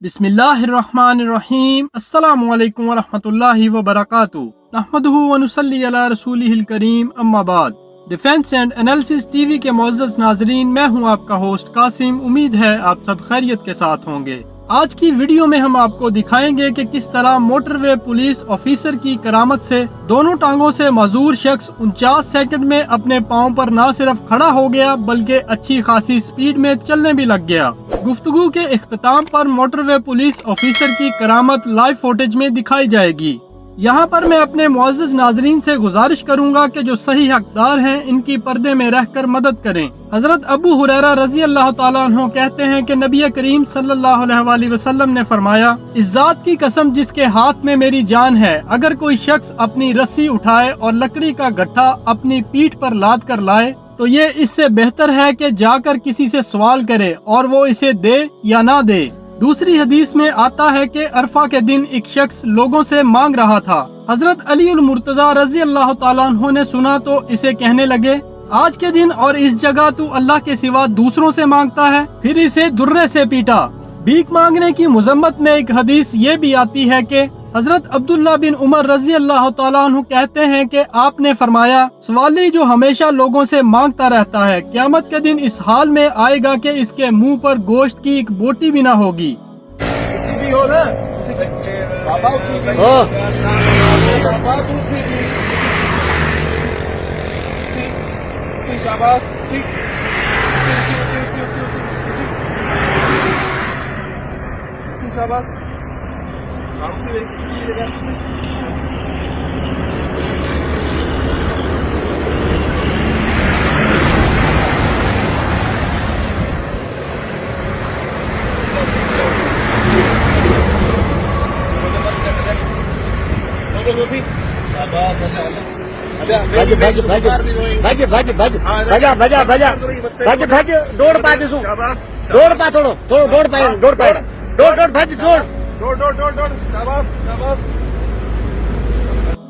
बिस्मिल्लाहिर्रहमानिर्रहीम। अस्सलामु अलैकुम वरहमतुल्लाहि वबरकातुहू। नहमदुहु व नुसल्ली अला रसूलिहिल करीम, अम्मा बाद। डिफेंस एंड एनालिसिस टीवी के मुअज़्ज़ज़ नाज़रीन, मैं हूं आपका होस्ट कासिम। उम्मीद है आप सब खैरियत के साथ होंगे। आज की वीडियो में हम आपको दिखाएंगे कि किस तरह मोटरवे पुलिस ऑफिसर की करामत से दोनों टांगों से मजूर शख्स 49 सेकंड में अपने पाँव पर न सिर्फ खड़ा हो गया बल्कि अच्छी खासी स्पीड में चलने भी लग गया। गुफ्तगू के इख्तिताम पर मोटरवे पुलिस ऑफिसर की करामत लाइव फुटेज में दिखाई जाएगी। यहाँ पर मैं अपने मुअज़्ज़ज़ नाज़रीन से गुजारिश करूंगा कि जो सही हकदार हैं इनकी पर्दे में रहकर मदद करें। हजरत अबू हुरैरा रज़ी अल्लाह ताला अन्हु कहते हैं कि नबी करीम सल्लल्लाहु अलैहि वसल्लम ने फरमाया, इस ज़ात की कसम जिसके हाथ में मेरी जान है, अगर कोई शख्स अपनी रस्सी उठाए और लकड़ी का गट्ठा अपनी पीठ पर लाद कर लाए तो ये इससे बेहतर है कि जाकर किसी से सवाल करे और वो इसे दे या ना दे। दूसरी हदीस में आता है कि अरफा के दिन एक शख्स लोगों से मांग रहा था। हजरत अली उल मुर्तजा रज़ी अल्लाह ताला अन्हु ने सुना तो इसे कहने लगे, आज के दिन और इस जगह तू अल्लाह के सिवा दूसरों से मांगता है। फिर इसे दुर्रे से पीटा। भीख मांगने की मुजम्मत में एक हदीस ये भी आती है कि हजरत अब्दुल्ला बिन उमर रज़ी अल्लाह ताला अन्हु कहते हैं कि आपने फरमाया, सवाली जो हमेशा लोगों से मांगता रहता है, क़यामत के दिन इस हाल में आएगा कि इसके मुंह पर गोश्त की एक बोटी भी ना होगी।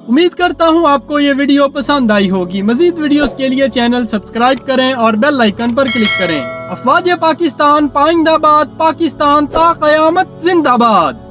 उम्मीद करता हूँ आपको ये वीडियो पसंद आई होगी। मजीद वीडियोस के लिए चैनल सब्सक्राइब करें और बेल आइकन पर क्लिक करें। अफवाज पाकिस्तान पाइंदाबाद, पाकिस्तान ता क़यामत जिंदाबाद।